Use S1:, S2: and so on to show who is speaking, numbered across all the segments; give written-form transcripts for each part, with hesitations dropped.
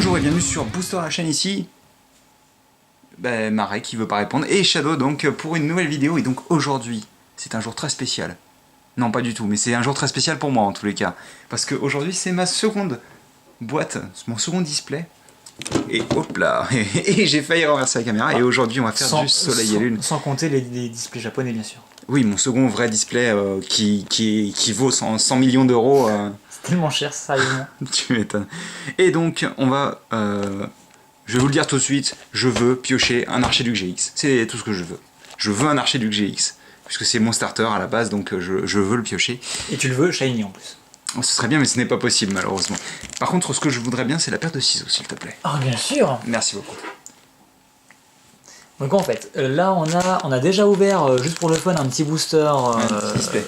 S1: Bonjour et bienvenue sur Booster la chaîne ici. Marek qui veut pas répondre et Shadow donc pour une nouvelle vidéo. Et donc aujourd'hui c'est un jour très spécial. Non pas du tout, mais c'est un jour très spécial pour moi en tous les cas. Parce que aujourd'hui c'est ma seconde boîte, mon second display. Et hop là, et j'ai failli renverser la caméra. Et aujourd'hui on va faire du soleil et lune.
S2: Sans compter les displays japonais bien sûr.
S1: Oui, mon second vrai display qui vaut 100 millions d'euros.
S2: C'est tellement cher, sérieusement.
S1: Tu m'étonnes. Et donc, on va... je vais vous le dire tout de suite, je veux piocher un Archiduc GX. C'est tout ce que je veux. Je veux un Archiduc GX, puisque c'est mon starter à la base, donc je veux le piocher.
S2: Et tu le veux shiny en plus.
S1: Ce serait bien, mais ce n'est pas possible, malheureusement. Par contre, ce que je voudrais bien, c'est la paire de ciseaux, s'il te plaît.
S2: Ah, bien sûr.
S1: Merci beaucoup.
S2: Donc en fait, là on a déjà ouvert, juste pour le fun, un petit booster...
S1: display.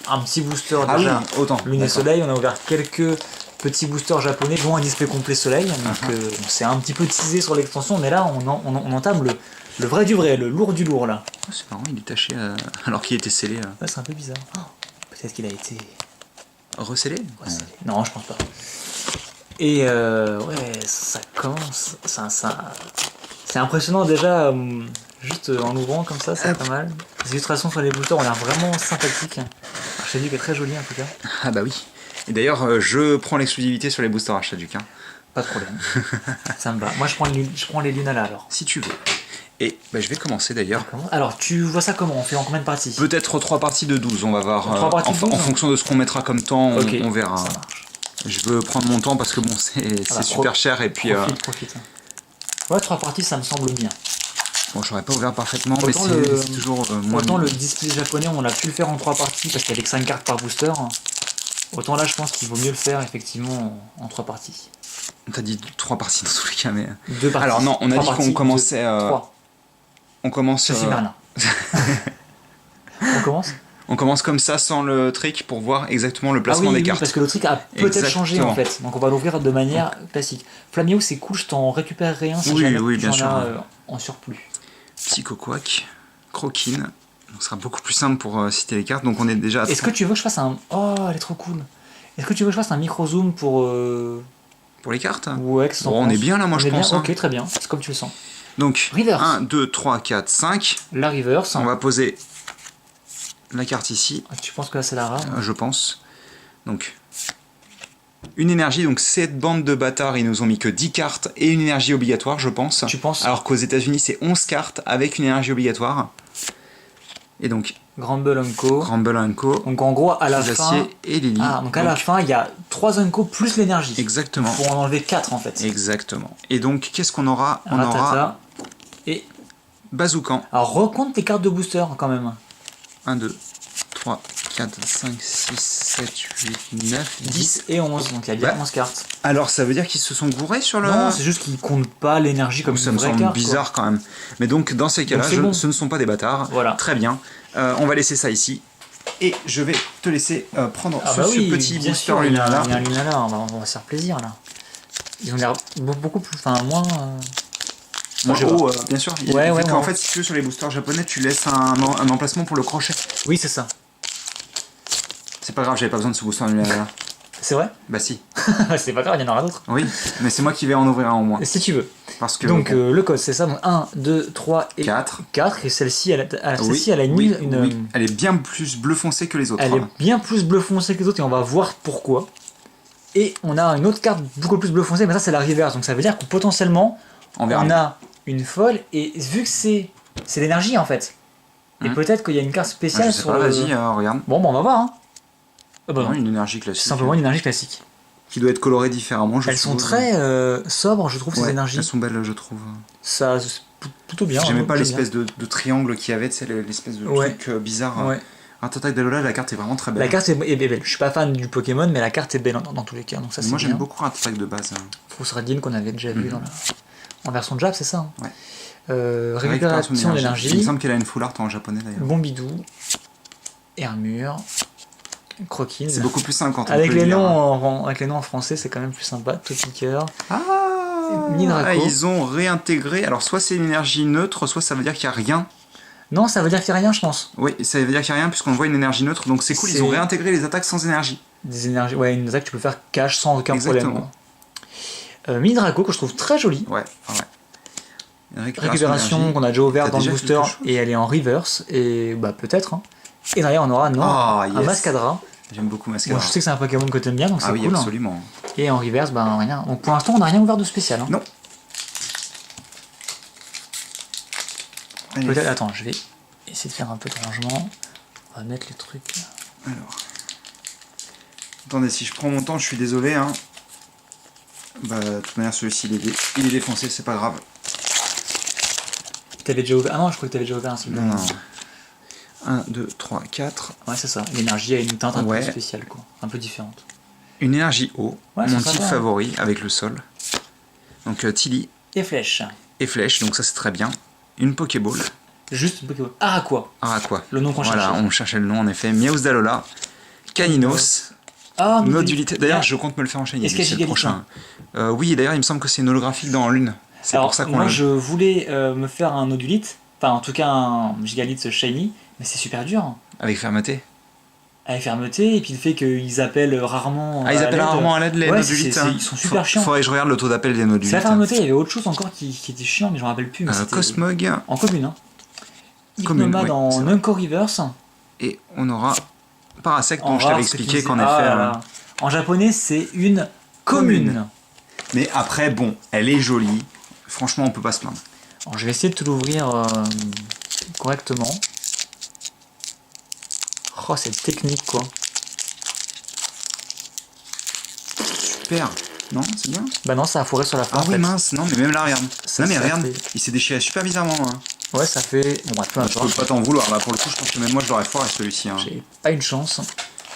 S2: Un petit booster
S1: Ah
S2: déjà,
S1: oui, autant.
S2: Lune et Soleil. On a ouvert quelques petits boosters japonais, dont un display complet Soleil. Donc on s'est un petit peu teasé sur l'extension, mais là on entame le vrai du vrai, le lourd du lourd là.
S1: Oh, c'est marrant, il est taché alors qu'il était scellé.
S2: Ouais, c'est un peu bizarre. Oh, peut-être qu'il a été...
S1: Recellé?
S2: Non, je pense pas. Et ouais, ça commence... C'est impressionnant déjà, juste en ouvrant comme ça, c'est pas mal. Les illustrations sur les boosters ont l'air vraiment sympathiques. Archiduc est très joli en tout cas.
S1: Ah bah oui. Et d'ailleurs, je prends l'exclusivité sur les boosters Archiduc.
S2: Pas de problème. Ça me va. Moi je prends les Lunala alors.
S1: Si tu veux. Et bah, je vais commencer d'ailleurs.
S2: Alors tu vois ça comment? On fait en combien de parties?
S1: Peut-être 3 parties de 12, on va voir.
S2: 3 parties de 12,
S1: en fonction de ce qu'on mettra comme temps, on verra.
S2: Ça marche.
S1: Je veux prendre mon temps parce que bon, c'est super cher et puis...
S2: Profite. Ouais, 3 parties ça me semble bien.
S1: Bon, j'aurais pas ouvert parfaitement, mais
S2: Autant
S1: c'est toujours moins...
S2: Autant le display japonais, on a pu le faire en 3 parties parce qu'il y avait que 5 cartes par booster. Autant là, je pense qu'il vaut mieux le faire effectivement en 3 parties.
S1: T'as dit 3 parties dans tous les cas, mais...
S2: 2 parties.
S1: Alors non, on a dit qu'on commençait...
S2: 3.
S1: On commence...
S2: Ceci rien. On commence.
S1: On commence comme ça, sans le trick, pour voir exactement le placement des cartes.
S2: Parce que le trick a peut-être changé en fait. Donc on va l'ouvrir de manière classique. Flamio, c'est cool, je t'en récupérerai un si jamais
S1: bien sûr.
S2: En surplus.
S1: Psychoquack, Croquine. Ce sera beaucoup plus simple pour citer les cartes. Donc on est déjà...
S2: Est-ce que tu veux que je fasse un... Oh, elle est trop cool. Est-ce que tu veux que je fasse un micro-zoom pour...
S1: Pour les cartes?
S2: Ouais,
S1: bon, on est bien là, moi je pense.
S2: Ok, très bien. C'est comme tu le sens.
S1: Donc,
S2: reverse.
S1: 1, 2, 3, 4, 5.
S2: La reverse.
S1: On va poser la carte ici.
S2: Tu penses que là c'est la rare?
S1: Je pense. Donc, une énergie, donc cette bande de bâtards, ils nous ont mis que 10 cartes et une énergie obligatoire, je pense.
S2: Tu penses?
S1: Alors qu'aux États-Unis c'est 11 cartes avec une énergie obligatoire. Et donc,
S2: Grumble Unco.
S1: Donc
S2: en gros, à la fin...
S1: et Lily.
S2: Ah, donc à la fin, il y a 3 Unco plus l'énergie.
S1: Exactement.
S2: Pour en enlever 4 en fait.
S1: Exactement. Et donc, qu'est-ce qu'on aura? On
S2: aura... Et...
S1: Bazookan.
S2: Alors, recompte tes cartes de booster quand même.
S1: 1, 2, 3, 4, 5, 6, 7, 8, 9, 10
S2: et 11. Donc il y a bien 11 cartes.
S1: Alors ça veut dire qu'ils se sont gourés sur le...
S2: Non, c'est juste qu'ils comptent pas l'énergie comme
S1: ça
S2: une
S1: vraie
S2: vraie
S1: semble
S2: carte.
S1: Bizarre quand même. Mais donc dans ces cas-là, ce ne sont pas des bâtards.
S2: Voilà.
S1: Très bien. On va laisser ça ici. Et je vais te laisser prendre ce petit booster Lunala.
S2: Il y a un Lunala, on va se faire plaisir là. Ils ont l'air beaucoup plus... Enfin, moins...
S1: bien sûr. En fait, si tu veux, sur les boosters japonais, tu laisses un emplacement pour le crochet.
S2: Oui, c'est ça.
S1: C'est pas grave, j'avais pas besoin de ce booster Lunala.
S2: C'est vrai?
S1: Bah si.
S2: C'est pas grave, il y en aura d'autres.
S1: Oui, mais c'est moi qui vais en ouvrir un au moins.
S2: Si tu veux.
S1: Parce que,
S2: donc le code c'est ça, donc 1, 2, 3 et 4. Et celle-ci, elle a une...
S1: Elle est bien plus bleu foncé que les autres.
S2: Elle est bien plus bleu foncé que les autres et on va voir pourquoi. Et on a une autre carte beaucoup plus bleu foncé, mais ça c'est la reverse. Donc ça veut dire que potentiellement, on a une folle et vu que c'est l'énergie en fait. Et peut-être qu'il y a une carte spéciale sur
S1: Vas-y, regarde.
S2: Bon, on va voir. Hein.
S1: Non, une énergie classique.
S2: Simplement une énergie classique.
S1: Qui doit être colorée différemment.
S2: Elles sont très sobres, je trouve, ces énergies.
S1: Elles sont belles, je trouve.
S2: Ça, plutôt bien.
S1: J'aimais pas l'espèce de triangle qu'il y avait, tu sais, l'espèce de truc bizarre.
S2: Ouais.
S1: Attaque d'Alola, la carte est vraiment très belle.
S2: La carte est belle. Je suis pas fan du Pokémon, mais la carte est belle dans tous les cas. Donc ça,
S1: moi, j'aime beaucoup Attaque de base.
S2: Frousradine qu'on avait déjà vu en version Jap, c'est ça?
S1: Ouais.
S2: Récupération d'énergie.
S1: Il me semble qu'elle a une full art en japonais d'ailleurs.
S2: Bombidou. Hermure. Croquine.
S1: C'est beaucoup plus simple quand on
S2: avec les noms en français, c'est quand même plus sympa. Topiqueur.
S1: Ils ont réintégré. Alors, soit c'est une énergie neutre, soit ça veut dire qu'il n'y a rien.
S2: Non, ça veut dire qu'il n'y a rien, je pense.
S1: Oui, ça veut dire qu'il n'y a rien puisqu'on voit une énergie neutre. Donc, c'est cool, ils ont réintégré les attaques sans énergie.
S2: Des énergies. Ouais, une attaque que tu peux faire cash sans aucun problème. Mini Draco que je trouve très joli.
S1: Ouais, ouais.
S2: Récupération
S1: d'énergie.
S2: qu'on a déjà ouvert
S1: T'as
S2: dans le
S1: déjà
S2: booster
S1: quelque chose
S2: et elle est en reverse et bah peut-être. Hein. Et derrière on aura
S1: Ah,
S2: un
S1: yes.
S2: Mascadra.
S1: J'aime beaucoup
S2: Bon,
S1: Mascara.
S2: je sais que c'est un Pokémon que t'aimes bien donc
S1: Ah
S2: c'est
S1: oui,
S2: cool.
S1: absolument.
S2: Et en reverse, ben rien. Donc pour l'instant on n'a rien ouvert de spécial. Hein.
S1: Non. Allez.
S2: Peut-être, attends, je vais essayer de faire un peu de rangement. On va mettre les trucs.
S1: Alors. Attendez, si je prends mon temps, je suis désolé. Hein. Bah, de toute manière, celui-ci, il est défoncé, c'est pas grave.
S2: T'avais déjà ouvert. Ah non, je crois que t'avais déjà ouvert un seul.
S1: Non, non. 1, 2, 3, 4.
S2: Ouais, c'est ça. L'énergie a une teinte un
S1: Ouais.
S2: peu spéciale, quoi. Un peu différente.
S1: Une énergie eau,
S2: Ouais,
S1: mon
S2: c'est
S1: type
S2: sympa,
S1: favori avec le sol. Donc Tilly
S2: Et flèche.
S1: et flèche, donc ça c'est très bien. Une Pokéball.
S2: Juste Pokémon. Ah, quoi
S1: Aqua.
S2: Le nom qu'on
S1: Voilà,
S2: cherchait.
S1: on cherchait le nom en effet. Miaus d'Alola. Caninos.
S2: Ah,
S1: Modulité. D'ailleurs, je compte me le faire enchaîner.
S2: Est-ce qu'il y a
S1: c'est le
S2: Gigalith,
S1: prochain. Oui, d'ailleurs, il me semble que c'est une holographique dans l'une. C'est
S2: Alors,
S1: pour ça qu'on
S2: moi,
S1: l'a.
S2: je voulais me faire un Nodulite. Enfin, en tout cas, un Gigalith Shiny. Mais c'est super dur.
S1: Avec fermeté.
S2: Avec fermeté. Et puis le fait qu'ils appellent rarement.
S1: Ah, ils
S2: à
S1: appellent
S2: l'aide.
S1: rarement à l'aide les
S2: Ouais,
S1: nodulites.
S2: ils sont super chiants.
S1: Faudrait que je regarde le taux d'appel des
S2: C'est
S1: nodulites.
S2: la fermeté, il y avait autre chose encore qui était chiant, mais je me rappelle plus. Mais c'était
S1: Cosmog.
S2: en commune. Hein.
S1: Commune,
S2: Hypnomade
S1: oui,
S2: en
S1: c'est vrai.
S2: Nunco Reverse.
S1: Et on aura Parasect,
S2: En
S1: dont je t'avais
S2: rare,
S1: expliqué
S2: c'est
S1: qu'en
S2: qu'ils
S1: effet.
S2: disaient- Ah là là. En japonais, c'est une commune.
S1: Mais après, bon, elle est jolie. Franchement, on peut pas se plaindre.
S2: Alors, je vais essayer de te l'ouvrir correctement. Oh, cette technique, quoi.
S1: Super. Non, c'est bien.
S2: Bah non, ça a fourré sur la fin.
S1: Ah
S2: en
S1: oui,
S2: fait.
S1: mince. Non, mais même là, regarde.
S2: Ça,
S1: Non, mais
S2: ça
S1: regarde.
S2: fait-
S1: Il s'est déchiré super bizarrement. Hein.
S2: Ouais, ça fait. Bon, bref, peu
S1: Je peux
S2: importe.
S1: pas t'en vouloir. Là, pour le coup, je pense que même moi, je l'aurais foiré celui-ci. Hein.
S2: J'ai pas une chance.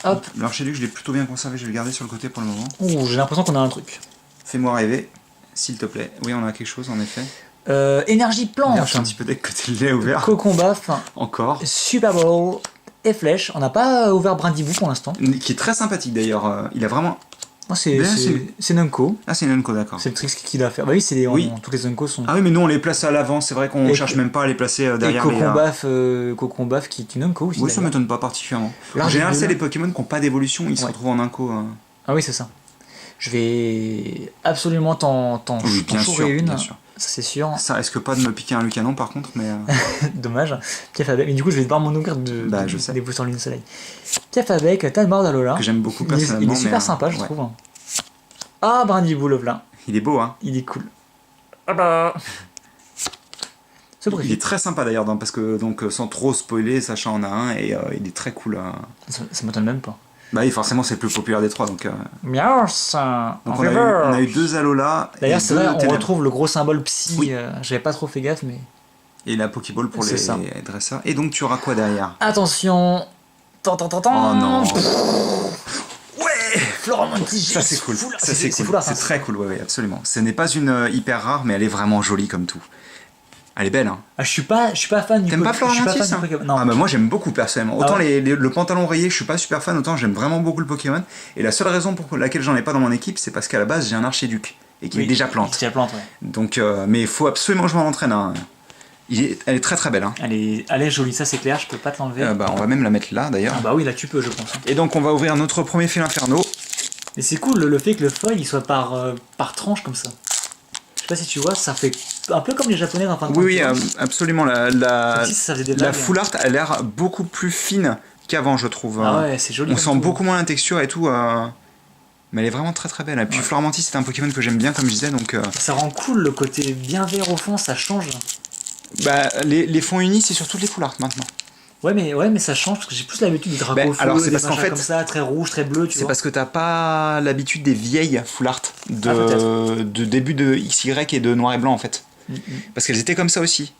S2: Hop.
S1: L'archiduc, je l'ai plutôt bien conservé. Je vais le garder sur le côté pour le moment.
S2: Ouh, j'ai l'impression qu'on a un truc.
S1: Fais-moi rêver, s'il te plaît. Oui, on a quelque chose en effet.
S2: Énergie
S1: Regarde,
S2: planche.
S1: je suis un petit peu deck côté le lait ouvert.
S2: Cocon Baf.
S1: Encore.
S2: Super Bowl. Et flèche. On n'a pas ouvert Brindibou pour l'instant.
S1: Qui est très sympathique d'ailleurs. Il a vraiment.
S2: Non, c'est
S1: Bien,
S2: c'est Nunco.
S1: Ah, c'est une Unco, d'accord.
S2: C'est le trick qu'il a fait. Bah oui,
S1: Oui.
S2: tous les Nunco sont.
S1: Ah oui, mais nous on les place à l'avant. C'est vrai qu'on
S2: Et-
S1: cherche même pas à les placer
S2: Et
S1: derrière les.
S2: Cocon Baf qui est une Nunco aussi.
S1: Oui, ça
S2: d'ailleurs.
S1: m'étonne pas particulièrement. En
S2: L'argile
S1: général,
S2: bleue,
S1: c'est
S2: là.
S1: les Pokémon qui n'ont pas d'évolution, ils se
S2: Ouais.
S1: retrouvent en Unco.
S2: Ah oui, c'est ça. Je vais absolument t'en
S1: Oui, bien
S2: chourer
S1: sûr,
S2: une.
S1: bien sûr.
S2: Ça, c'est sûr.
S1: Ça risque pas de me piquer un Lucanon par contre, mais.
S2: Dommage. Piaf avec. Mais du coup, je vais devoir m'en ouvrir
S1: Bah, je sais.
S2: des boosters Lune Soleil. Piaf avec Talmor d'Alola.
S1: que j'aime beaucoup
S2: Il est
S1: personnellement.
S2: super
S1: mais,
S2: sympa, je
S1: ouais.
S2: trouve. Ah, Brindibou, le plein.
S1: Il est beau, hein.
S2: Il est cool. Ah bah. Ce
S1: Il
S2: brief.
S1: est très sympa d'ailleurs, parce que donc sans trop spoiler, Sacha en a un et il est très cool.
S2: Ça m'étonne même pas.
S1: Bah oui, forcément, c'est le plus populaire des trois. Donc
S2: Miaus. En
S1: on a,
S2: reverse.
S1: on a eu deux Alola.
S2: D'ailleurs,
S1: et
S2: c'est
S1: deux
S2: vrai, on
S1: Ténèbres.
S2: retrouve le gros symbole psy.
S1: Oui.
S2: J'avais pas trop fait gaffe, mais.
S1: Et la Pokéball pour
S2: C'est
S1: les
S2: ça.
S1: dresseurs. Et donc, tu auras quoi derrière?
S2: Attention. Tan, tan, tan, tan.
S1: Oh non.
S2: Ouais. Floramantis.
S1: Ça c'est cool, ça c'est cool,
S2: foulard,
S1: c'est
S2: ça.
S1: très cool, ouais, absolument. Ce n'est pas une hyper rare, mais elle est vraiment jolie comme tout. Elle est belle, hein.
S2: Ah, je suis pas fan du
S1: T'aimes pas
S2: je suis
S1: Floramantis,
S2: fan du
S1: hein?
S2: Pokémon. Non.
S1: Ah bah moi j'aime beaucoup personnellement. Autant
S2: Ah ouais.
S1: le pantalon rayé, je suis pas super fan, autant j'aime vraiment beaucoup le Pokémon. Et la seule raison pour laquelle j'en ai pas dans mon équipe, c'est parce qu'à la base j'ai un archiduc et qu'il est déjà plante.
S2: Déjà plante, ouais.
S1: Donc, mais il faut absolument que je m'en entraîne. Hein. Elle est très très belle. Hein.
S2: Elle est jolie, ça c'est clair, je peux pas te l'enlever.
S1: Bah, on va même la mettre là d'ailleurs.
S2: Ah bah oui, là tu peux, je pense.
S1: Et donc on va ouvrir notre premier fil inferno.
S2: Mais c'est cool le fait que le foil il soit par tranche comme ça. Je sais pas si tu vois, ça fait un peu comme les japonais dans fin de
S1: Oui,
S2: compte,
S1: oui,
S2: tu vois.
S1: absolument.
S2: Comme si ça faisait des
S1: La
S2: vagues.
S1: full art a l'air beaucoup plus fine qu'avant, je trouve.
S2: Ah ouais, c'est joli.
S1: On
S2: comme
S1: sent
S2: tout.
S1: beaucoup moins la texture et tout. Mais elle est vraiment très très belle. Et puis
S2: Ouais.
S1: Floramantis, c'est un Pokémon que j'aime bien, comme je disais. Donc,
S2: Ça rend cool le côté bien vert au fond, ça change.
S1: bah, les fonds unis, c'est sur toutes les full art maintenant.
S2: Ouais, mais ça change parce que j'ai plus l'habitude des dragons
S1: Ben, alors, c'est
S2: des
S1: parce qu'en
S2: machins
S1: fait-
S2: comme ça, très rouge, très bleu, tu
S1: C'est
S2: vois.
S1: parce que t'as pas l'habitude des vieilles full art
S2: peut-être.
S1: de début de XY et de noir et blanc en fait.
S2: Mm, mm.
S1: Parce qu'elles étaient comme ça aussi.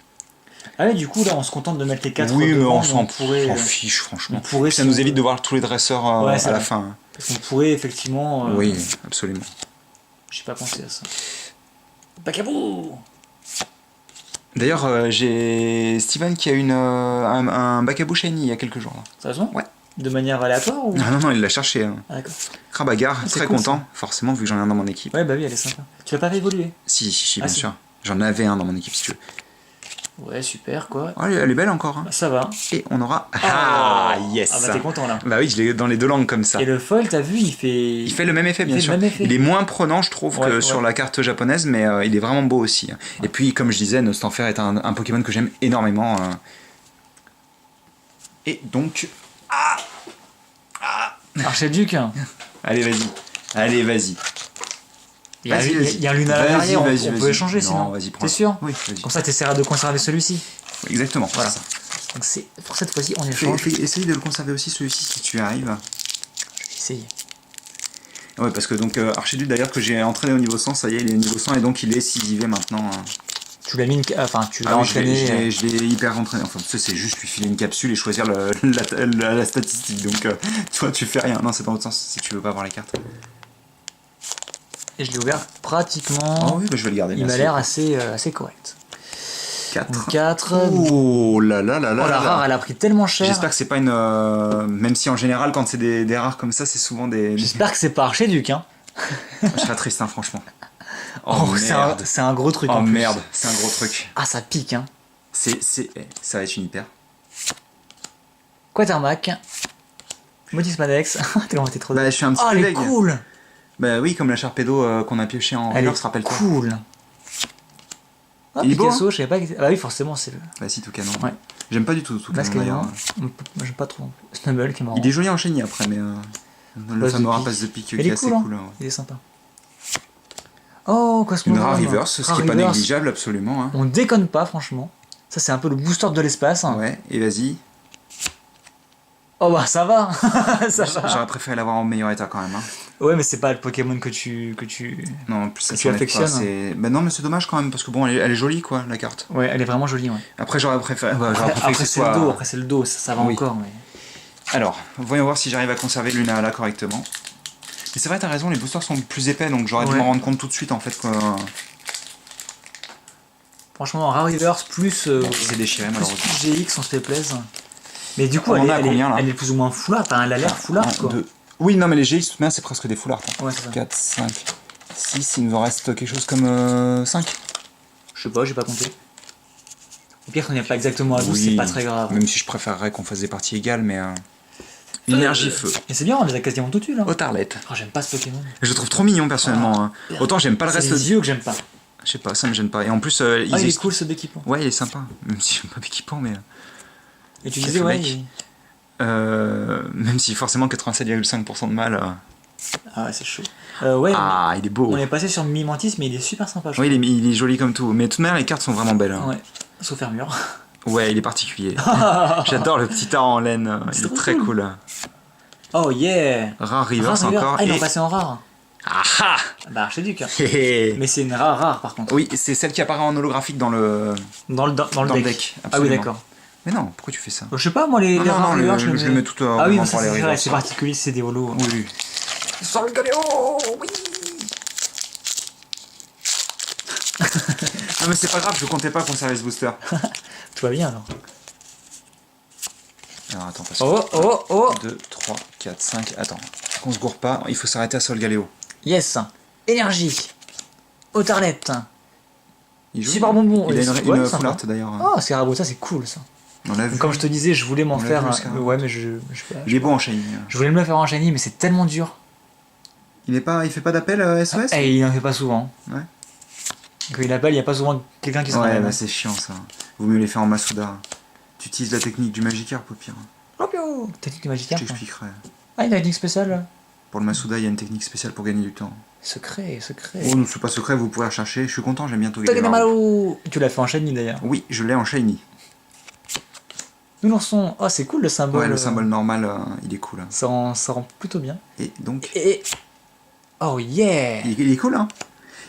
S2: Ah ouais, du coup là on se contente de mettre les 4
S1: Oui, mais
S2: devant,
S1: on
S2: mais
S1: s'en
S2: pourrait,
S1: fiche franchement.
S2: on pourrait,
S1: Ça
S2: si
S1: nous
S2: on
S1: évite
S2: veut.
S1: de voir tous les dresseurs
S2: Ouais,
S1: à
S2: c'est
S1: la
S2: vrai.
S1: fin.
S2: Parce qu'on pourrait effectivement.
S1: Oui, absolument.
S2: J'ai pas pensé à ça. Bakabou.
S1: D'ailleurs, j'ai Steven qui a un Bakabou Shiny il y a quelques jours. Là.
S2: T'as raison.
S1: Ouais.
S2: De manière aléatoire ou.
S1: Ah non, non, il l'a cherché. Hein.
S2: Ah, d'accord.
S1: Krabagar,
S2: Ah, c'est
S1: très
S2: cool,
S1: content, forcément, vu que j'en ai un dans mon équipe.
S2: Ouais, bah oui, elle est sympa. Tu l'as pas fait évoluer.
S1: Si,
S2: Ah,
S1: bien
S2: si.
S1: sûr. J'en avais un dans mon équipe, si tu veux.
S2: Ouais, super quoi.
S1: Oh, elle est belle encore. Hein.
S2: Bah, ça va.
S1: Et on aura...
S2: Oh.
S1: Ah, yes.
S2: Ah bah t'es content là.
S1: Bah oui, je l'ai dans les deux langues comme ça.
S2: Et le foil, t'as vu,
S1: Il fait le même effet, bien sûr.
S2: Le même effet.
S1: Il est moins prenant, je trouve, que sur la carte japonaise, mais il est vraiment beau aussi. Et puis, comme je disais, Nostanfer est un Pokémon que j'aime énormément. Et donc...
S2: Archiduc.
S1: Allez, vas-y. Allez, vas-y.
S2: Il y a un Luna à l'arrière, on peut échanger sinon.
S1: Vas-y,
S2: T'es sûr?
S1: Oui, vas-y.
S2: Comme ça, t'essaieras de conserver celui-ci.
S1: Exactement,
S2: voilà.
S1: c'est ça.
S2: Donc c'est pour cette fois-ci, on échange.
S1: Essaye de le conserver aussi, celui-ci, si tu arrives.
S2: Je vais essayer.
S1: Ouais, parce que donc Archiduc, d'ailleurs, que j'ai entraîné au niveau 100, ça y est, il est au niveau 100 et donc il est 6IV maintenant.
S2: Tu l'as mis, enfin, tu l'as entraîné.
S1: Je l'ai hyper entraîné. Enfin, tu sais, c'est juste lui filer une capsule et choisir la statistique. Donc, toi, tu fais rien. Non, c'est dans l'autre sens, si tu veux pas avoir les cartes.
S2: Et je l'ai ouvert pratiquement.
S1: Oh oui, bah, je vais le garder.
S2: Il m'a l'air assez correct.
S1: 4.
S2: 4.
S1: Oh là là là là.
S2: Oh, la rare, elle a pris tellement cher.
S1: J'espère que c'est pas une. Même si en général, quand c'est des rares comme ça, c'est souvent des.
S2: J'espère que c'est pas Archiduc, hein.
S1: Je serais triste, hein, franchement.
S2: Oh, c'est un gros truc.
S1: Oh
S2: en plus.
S1: merde, c'est un gros truc.
S2: Ah, ça pique, hein.
S1: Ça va être une hyper.
S2: Quatermac. Motis Madex. T'es trop.
S1: Bah, je suis un petit peu
S2: elle est
S1: deg.
S2: cool.
S1: Bah oui, comme la Sharpedo qu'on a pioché en
S2: elle
S1: Reverse, rappelle-toi.
S2: Cool. Ah,
S1: il est beau,
S2: Picasso, je savais pas. Ah bah oui, forcément, c'est le.
S1: Bah si, tout canon.
S2: Ouais.
S1: J'aime pas du tout tout canon d'ailleurs.
S2: Moi, j'aime pas trop. Snubble qui est marrant.
S1: Il est joli en shiny après, mais le fameux rapace de pique qui est assez cool.
S2: Hein. Il est sympa. Oh,
S1: Une rare reverse, ce qui est pas négligeable absolument. Hein.
S2: On déconne pas, franchement. Ça, c'est un peu le booster de l'espace. Hein.
S1: Ouais, et vas-y.
S2: Oh bah ça va.
S1: J'aurais préféré l'avoir en meilleur état quand même. Hein.
S2: Ouais, mais c'est pas le Pokémon que tu.
S1: Non, en plus ça
S2: tu affectionnes.
S1: Bah non, mais c'est dommage quand même parce que bon, elle est jolie quoi, la carte.
S2: Ouais, elle est vraiment jolie. Ouais.
S1: Après, j'aurais préféré.
S2: Après, c'est le dos, ça va encore. Mais...
S1: Alors, voyons voir si j'arrive à conserver Luna là correctement. Mais c'est vrai, t'as raison, les boosters sont plus épais donc j'aurais dû m'en rendre compte tout de suite en fait.
S2: Franchement, Rare Reverse plus.
S1: C'est déchiré malheureusement.
S2: Plus GX, on se fait plaisir. Mais du coup,
S1: elle
S2: est plus ou moins foulard. Enfin, elle a l'air foulard quoi.
S1: 2. Oui, non, mais les GX, tout de même, c'est presque des foulards.
S2: Ouais, c'est ça.
S1: 4, 5, 6, il nous en reste quelque chose comme 5.
S2: Je sais pas, j'ai pas compté. Au pire, qu'on n'est pas exactement à 12, c'est pas très grave.
S1: Même si je préférerais qu'on fasse des parties égales, mais. Énergie feu.
S2: Et c'est bien, on les a quasiment tout tués là.
S1: Otarlet.
S2: Oh, j'aime pas ce Pokémon.
S1: Je le trouve trop mignon personnellement. Hein. Autant j'aime pas le reste.
S2: C'est les yeux que j'aime pas.
S1: Je sais pas, ça me gêne pas. Et en plus,
S2: il est cool ce d'équipement.
S1: Ouais, il est sympa. Même si j'aime pas d'équipement, mais.
S2: Et tu disais, ouais.
S1: Même si forcément 87,5% de mal.
S2: Ah ouais, c'est chaud. Ouais,
S1: il est beau.
S2: On est passé sur Mimantis, mais il est super sympa.
S1: Oui, il est joli comme tout. Mais tout de même, les cartes sont vraiment belles. Hein.
S2: Ouais, sauf Armure.
S1: Ouais, il est particulier. J'adore le petit art en laine. Il est très cool.
S2: Oh yeah!
S1: Rare Reverse encore.
S2: Ah, ils l'ont passé en rare.
S1: Ah ah!
S2: Bah, Archiduc. Mais c'est une rare par contre.
S1: Oui, c'est celle qui apparaît en holographique dans le deck.
S2: Ah oui, d'accord.
S1: Mais non, pourquoi tu fais ça?
S2: Je sais pas, moi les rares Reverse,
S1: je les mets toutes
S2: ah oui, c'est particulier, c'est des holos.
S1: Oui. Solgaleo! Oui! Non, mais c'est pas grave, je comptais pas conserver ce booster.
S2: Tout va bien alors.
S1: Alors attends, parce
S2: que... Oh
S1: 2, 3, 4, 5, attends, qu'on se gourre pas, il faut s'arrêter à Solgaleo.
S2: Yes. Énergie. Otarlet. Super
S1: bonbon.
S2: bonbon.
S1: Il a une full art d'ailleurs.
S2: Oh, Scarabota, c'est cool ça. Comme je te disais, je voulais m'en faire ouais, mais
S1: il est beau en shiny.
S2: Je voulais me le faire en shiny, mais c'est tellement dur.
S1: Il fait pas d'appel SOS?
S2: Et il en fait pas souvent.
S1: Ouais.
S2: Quand il appelle, il y a pas souvent quelqu'un qui se
S1: ramène. Ouais, bah c'est chiant ça. Vaut mieux les faire en Masuda. Tu utilises la technique du Magikarp au pire.
S2: Technique du Magikarp?
S1: Je t'expliquerai.
S2: Ah, il y a une technique spéciale.
S1: Pour le Masuda, il y a une technique spéciale pour gagner du temps.
S2: Secret.
S1: Oh non, c'est pas secret, vous pourrez rechercher. Je suis content, j'aime bien tous les vidéos.
S2: Tu l'as fait en shiny d'ailleurs?
S1: Oui, je l'ai en shiny.
S2: Nous lançons. Oh, c'est cool le symbole.
S1: Ouais, le symbole normal, il est cool.
S2: Ça rend plutôt bien.
S1: Et donc.
S2: Oh yeah!
S1: Il est cool, hein.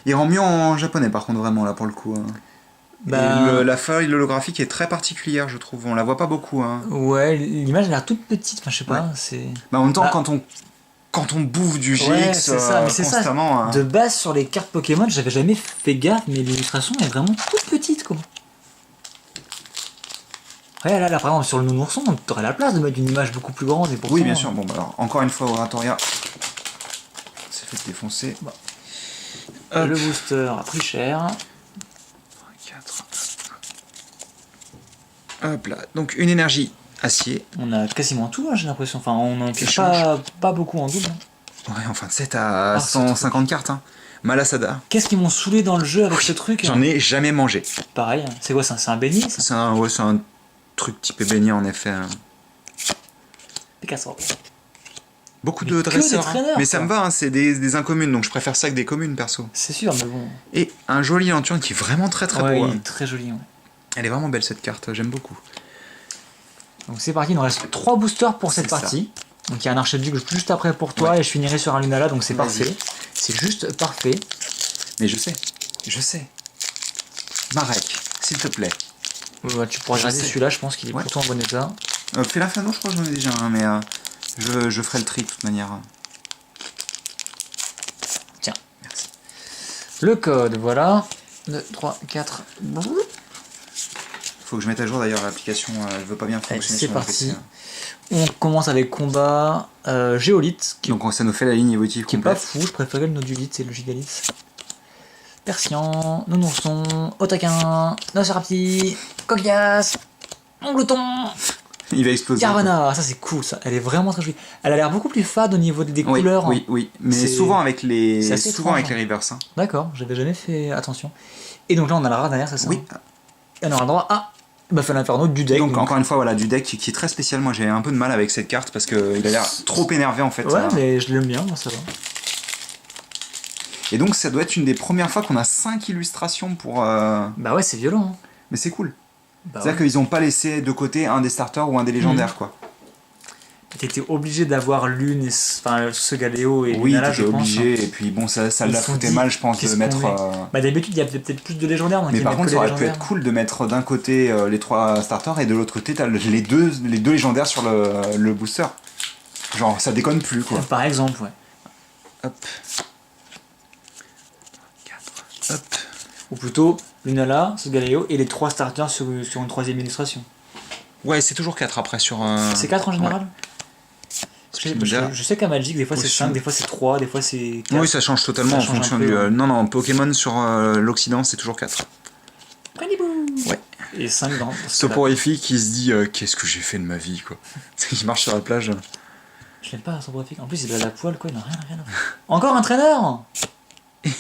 S1: Il rend mieux en japonais, par contre, vraiment, là, pour le coup. Hein. Et la feuille holographique est très particulière, je trouve. On la voit pas beaucoup. Hein.
S2: Ouais, l'image a l'air toute petite. Enfin, je sais pas. C'est.
S1: Bah, en même temps, quand on bouffe du GX constamment.
S2: Hein. De base, sur les cartes Pokémon, j'avais jamais fait gaffe, mais l'illustration est vraiment toute petite, quoi. Ouais, là, par exemple, sur le nounourson, t'aurais la place de mettre une image beaucoup plus grande. Et pourtant,
S1: oui, bien sûr. Bon, bah, alors, encore une fois, Oratoria s'est fait défoncer.
S2: Bah. Le booster a pris cher.
S1: 4. Hop là, donc une énergie acier.
S2: On a quasiment tout, hein, j'ai l'impression. Enfin, on en pioche
S1: Échange.
S2: pas beaucoup en double.
S1: Ouais, enfin 7 à
S2: Ah,
S1: 150 cartes. Hein. Malasada.
S2: Qu'est-ce qu'ils m'ont saoulé dans le jeu avec ce truc?
S1: J'en ai jamais mangé.
S2: Pareil, hein. C'est quoi ça? C'est un béni ça?
S1: C'est un truc typé beignet en effet.
S2: Picasso.
S1: Beaucoup
S2: Mais
S1: de
S2: que
S1: dresseurs.
S2: des traîneurs,
S1: mais ça
S2: quoi.
S1: me va, hein, c'est des incommunes, donc je préfère ça que des communes perso.
S2: C'est sûr, mais bon.
S1: Et un joli lanterne qui est vraiment très
S2: Ouais,
S1: beau.
S2: il
S1: Hein.
S2: est très joli. Ouais.
S1: Elle est vraiment belle cette carte, j'aime beaucoup.
S2: Donc c'est parti, il nous reste 3 boosters pour cette
S1: C'est ça.
S2: partie. Donc il y a un archiduc juste après pour toi et je finirai sur un Lunala, donc c'est
S1: Vas-y.
S2: parfait. C'est juste parfait.
S1: Mais je sais. Marek, s'il te plaît.
S2: Ouais, tu pourras
S1: Je
S2: regarder
S1: sais.
S2: celui-là, je pense qu'il est
S1: Ouais.
S2: plutôt en bon état.
S1: Fais la fin, non, je crois que j'en ai déjà un, mais je ferai le tri de toute manière.
S2: Tiens.
S1: Merci.
S2: Le code, voilà. 2, 3, 4.
S1: Faut que je mette à jour d'ailleurs l'application, elle veut pas bien fonctionner
S2: c'est
S1: sur mon
S2: parti.
S1: PC.
S2: On commence avec combat Géolith, qui
S1: Donc ça nous fait la ligne évolutive
S2: est pas
S1: complète.
S2: fou, je préférais le Nodulite et le Gigalith. Persian, Nounourson, Otaquin, Nosferapti, Coquillasse, Ongleton,
S1: Il va exploser.
S2: Carvana, ça c'est cool ça, elle est vraiment très jolie. Elle a l'air beaucoup plus fade au niveau des
S1: Oui,
S2: couleurs.
S1: oui, mais
S2: C'est-
S1: souvent avec
S2: c'est
S1: les
S2: assez
S1: souvent avec
S2: étrange,
S1: les reverse. Hein.
S2: D'accord, j'avais jamais fait attention. Et donc là on a la rare derrière, c'est ça?
S1: Oui.
S2: Et on aura le droit à Buffalo Inferno du deck.
S1: Donc encore une fois voilà du deck qui est très spécial. Moi j'ai un peu de mal avec cette carte parce que il a l'air trop énervé en fait.
S2: Ouais,
S1: hein.
S2: mais je l'aime bien, moi ça va.
S1: Et donc ça doit être une des premières fois qu'on a 5 illustrations pour.
S2: Bah ouais, c'est violent. Hein.
S1: Mais c'est cool.
S2: Bah
S1: C'est-à-dire qu'ils ont pas laissé de côté un des starters ou un des légendaires quoi.
S2: T'étais obligé d'avoir l'une et enfin ce Galéo et
S1: Oui,
S2: Lunala, je
S1: t'étais
S2: pense.
S1: obligé
S2: hein.
S1: et puis bon ça
S2: Ils
S1: la
S2: se sont
S1: foutait
S2: dit,
S1: mal je pense de
S2: qu'est-ce
S1: mettre.
S2: qu'on met Bah d'habitude il y a peut-être plus de légendaires. Donc
S1: Mais
S2: ils
S1: par
S2: mettent
S1: contre
S2: que
S1: ça
S2: les
S1: aurait pu être
S2: légendaires.
S1: cool de mettre d'un côté les 3 starters et de l'autre côté t'as les deux légendaires sur le booster. Genre ça déconne plus quoi.
S2: Par exemple, ouais.
S1: Hop. 4. Hop.
S2: Ou plutôt Lunala, ce Galéo et les 3 starters sur une troisième illustration.
S1: Ouais, c'est toujours 4 après sur.
S2: C'est 4 en général
S1: Ouais.
S2: Je sais qu'à Magic, des fois c'est
S1: Potion.
S2: 5, des fois c'est 3, des fois c'est 4.
S1: Oui, ça change totalement
S2: Ça
S1: en
S2: change
S1: fonction
S2: un peu,
S1: du.
S2: ouais.
S1: Non, Pokémon sur l'Occident, c'est toujours 4. Ouais.
S2: Et 5 dans.
S1: Soporifique qui se dit qu'est-ce que j'ai fait de ma vie, quoi. Il marche sur la plage.
S2: Je l'aime pas, Soporifique. En plus, il a la poêle, quoi, il n'a rien à faire. Encore un traîneur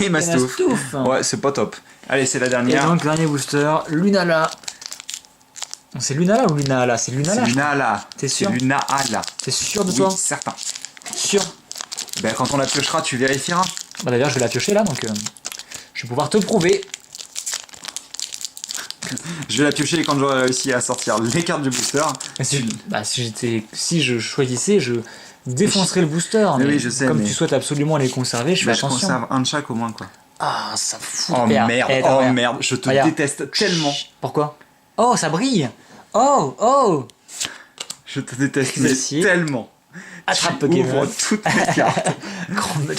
S1: Et Mastouf.
S2: Mastouf.
S1: Ouais, c'est pas top. Allez, c'est la
S2: Et
S1: dernière.
S2: donc, dernier booster, Lunala. C'est Lunala ou Lunala? C'est
S1: C'est
S2: Lunala.
S1: Lunala.
S2: T'es sûr?
S1: C'est Lunala.
S2: T'es sûr de
S1: Oui,
S2: toi?
S1: certain.
S2: Sûr.
S1: Ben, quand on la piochera, tu vérifieras.
S2: Bah d'ailleurs, je vais la piocher là, donc je vais pouvoir te prouver.
S1: Je vais la piocher quand j'aurai réussi à sortir les cartes du booster.
S2: Mais si je choisissais, je défoncerais le booster.
S1: Mais
S2: Mais
S1: oui, je sais,
S2: comme
S1: mais-
S2: tu souhaites absolument les conserver, je fais
S1: Ben, je
S2: attention.
S1: conserve un de chaque au moins, quoi.
S2: Ah, ça fout.
S1: Oh
S2: Regarde.
S1: merde,
S2: Eh,
S1: oh
S2: regarde.
S1: merde, je te
S2: Regarde.
S1: déteste tellement.
S2: Pourquoi? Oh, ça brille. Oh.
S1: Je te déteste
S2: Les
S1: mais
S2: aciers.
S1: tellement.
S2: Attrape
S1: Tu
S2: Pokémon.
S1: ouvres toutes mes cartes.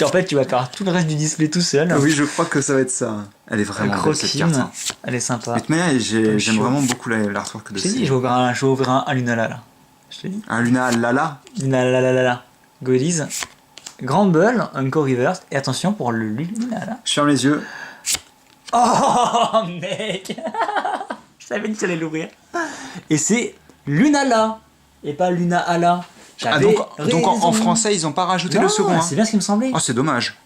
S2: En fait, tu vas faire tout le reste du display tout seul.
S1: Oui, je crois que ça va être ça. Elle est vraiment belle cette carte.
S2: Croquine.
S1: Hein.
S2: Elle est sympa.
S1: De toute manière, j'aime
S2: chaud.
S1: vraiment beaucoup l'artwork de
S2: Je t'ai dit,
S1: ces...
S2: je vais ouvrir un Lunala là. Je t'ai dit.
S1: Un Luna Lala.
S2: Lunala. Goodies. Grand Bull, Encore Reverse. Et attention pour le Lunala.
S1: Je ferme les yeux.
S2: Oh mec Je savais que tu allais l'ouvrir. Et c'est Lunala. Et pas Lunala.
S1: Ah, donc en français, ils ont pas rajouté le second. Hein.
S2: C'est bien ce qui me semblait.
S1: Oh, c'est dommage.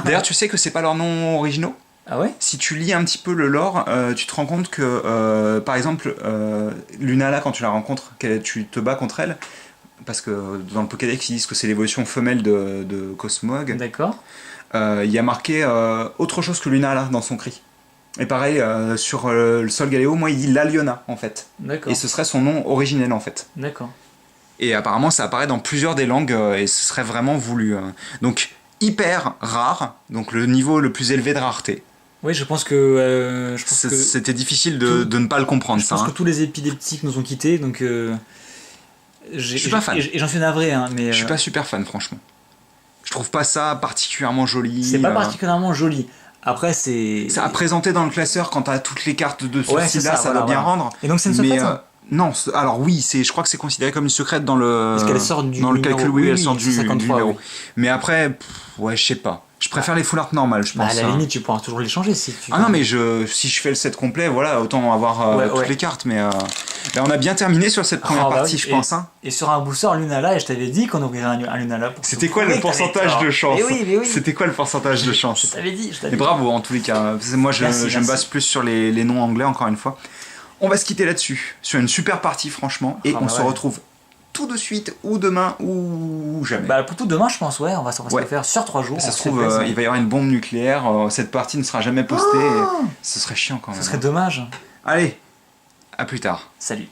S1: D'ailleurs, tu sais que c'est pas leurs noms originaux.
S2: Ah ouais?
S1: Si tu lis un petit peu le lore, tu te rends compte que, par exemple, Lunala, quand tu la rencontres, tu te bats contre elle, parce que dans le Pokédex, ils disent que c'est l'évolution femelle de Cosmog,
S2: D'accord.
S1: il y a marqué autre chose que Lunala dans son cri. Et pareil, sur le Sol Galéo, moi, il dit Laliona, en fait.
S2: D'accord.
S1: Et ce serait son nom originel, en fait.
S2: D'accord.
S1: Et apparemment, ça apparaît dans plusieurs des langues, et ce serait vraiment voulu. Donc, hyper rare, donc le niveau le plus élevé de rareté.
S2: Oui, je pense que.
S1: C'était difficile
S2: tout-
S1: de ne pas le comprendre,
S2: Je
S1: ça.
S2: pense
S1: Hein.
S2: que tous les épileptiques nous ont quittés, donc. Je
S1: suis pas fan.
S2: Et j'en suis navré, hein, mais.
S1: Je suis pas super fan, franchement. Je trouve pas ça particulièrement joli.
S2: C'est pas particulièrement joli. Après, c'est.
S1: Ça a présenté dans le classeur quand t'as toutes les cartes de ce
S2: Ouais, c'est
S1: style-là,
S2: ça,
S1: ça doit bien rendre.
S2: Et donc c'est une secrète, hein.
S1: Non, alors oui, je crois que c'est considéré comme une secrète dans le,
S2: Parce qu'elle sort du
S1: dans le
S2: numéro-
S1: calcul, oui,
S2: oui,
S1: elle sort du
S2: 53,
S1: numéro.
S2: oui.
S1: Mais après, ouais, je sais pas. Je préfère les full art normales, je
S2: Bah,
S1: pense.
S2: à la
S1: hein.
S2: limite, tu pourras toujours les changer si tu.
S1: Ah non, mais si je fais le set complet, voilà, autant avoir
S2: Ouais,
S1: toutes
S2: ouais.
S1: les cartes, mais Ben, on a bien terminé sur cette première
S2: bah
S1: partie,
S2: oui.
S1: je pense. Hein.
S2: Et sur un booster Lunala, et je t'avais dit qu'on ouvrirait un Lunala.
S1: C'était quoi le pourcentage de chance?
S2: Mais oui.
S1: C'était quoi le pourcentage de chance?
S2: Je t'avais dit.
S1: Et bravo en tous les cas. Moi, je
S2: Merci.
S1: me base plus sur les noms anglais, encore une fois. On va se quitter là-dessus, sur une super partie, franchement. Et on se retrouve tout de suite, ou demain, ou jamais.
S2: Bah, pour tout demain, je pense, on va se le faire sur 3 jours.
S1: Ça se trouve, il va y avoir une bombe nucléaire. Cette partie ne sera jamais postée. Ce serait chiant quand même.
S2: Ce serait dommage.
S1: Allez, à plus tard.
S2: Salut.